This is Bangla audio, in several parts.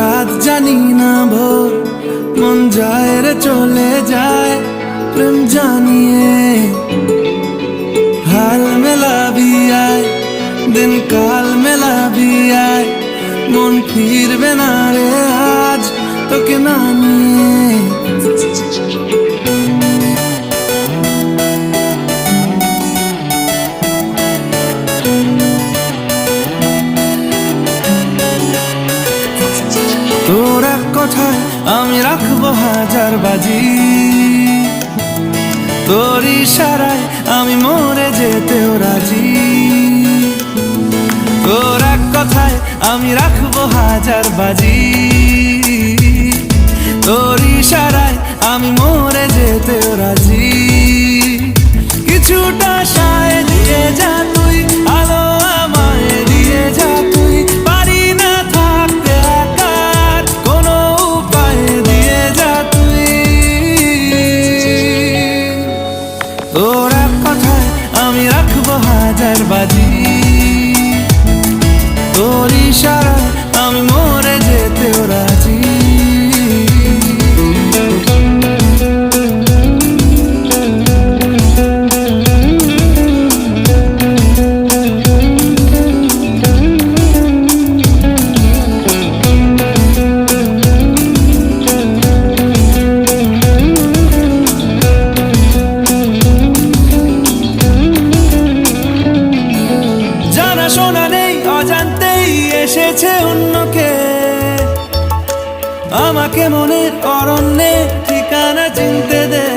রাত জানি না ভোর, মন যায় রে চলে যায় প্রেম জানিয়ে। हाल मेला भी आए दिन काल मेला भी आए, मन फिरबे ना रे आज তোকে না নিয়ে। তোর এক কথায় আমি রাখবো হাজার বাজি, তোর ইশারায় আমি মরে যেতেও রাজি। তোর এক কথায় আমি রাখবো হাজার বাজি, তোর ইশারায় আমি মরে যেতেও রাজি। কিছুটা সায় দিয়ে যা তুই, আলো আমায় দিয়ে যা তুই, পারি না থাকতে একার কোনো উপায় দিয়ে যা তুই। তোর এক কথায় আমি রাখবো হাজার বাজি, তোর ইশারায় আমি মরে যেতেও রাজি। শোনা নেই অজান্তেই এসেছে অন্যকে, আমাকে মনের অরণ্যে ঠিকানা চিনতে দে।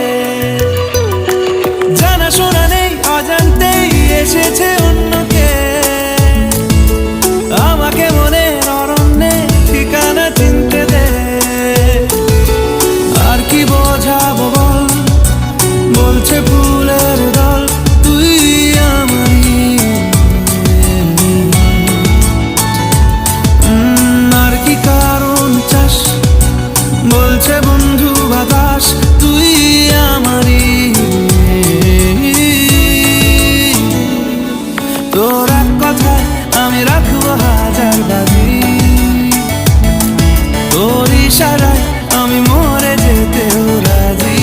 জানা শোনা নেই অজান্তেই এসেছে অন্যকে, আমাকে মনের অরণ্যে ঠিকানা চিনতে দে। আর কি বোঝাবো বল, বলছে ফুলের দল তুই আমারই। বলছে বন্ধু বাতাস তুই আমারই। তোর এক কথায় আমি রাখবো হাজার বাজি, তোর ইশারায় আমি মরে যেতেও রাজি।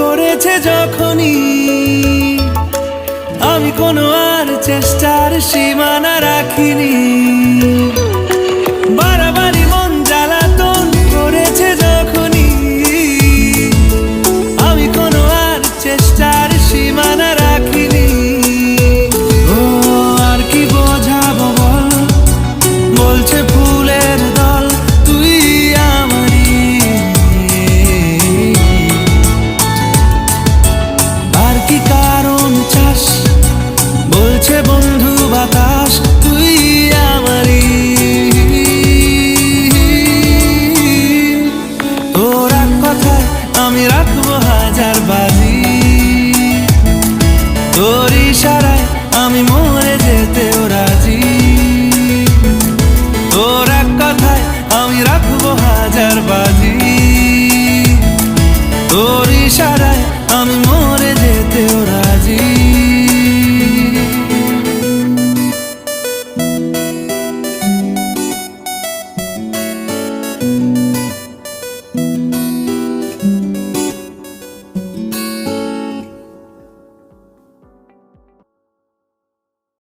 করেছে যখনই আমি কোনো আর চেষ্টার সীমানা রাখিনি, বারবারই মন জ্বালাতন করেছে যখনই আমি কোনো আর চেষ্টার সীমানা রাখিনি। ও আর কি বোঝাবো বল, বলছে ফুলের দল তুই আমারই। কি কারণ চাস, বলছে বন্ধু বাতাস তুই আমারই। তোর এক কথায় আমি রাখবো হাজার বাজি,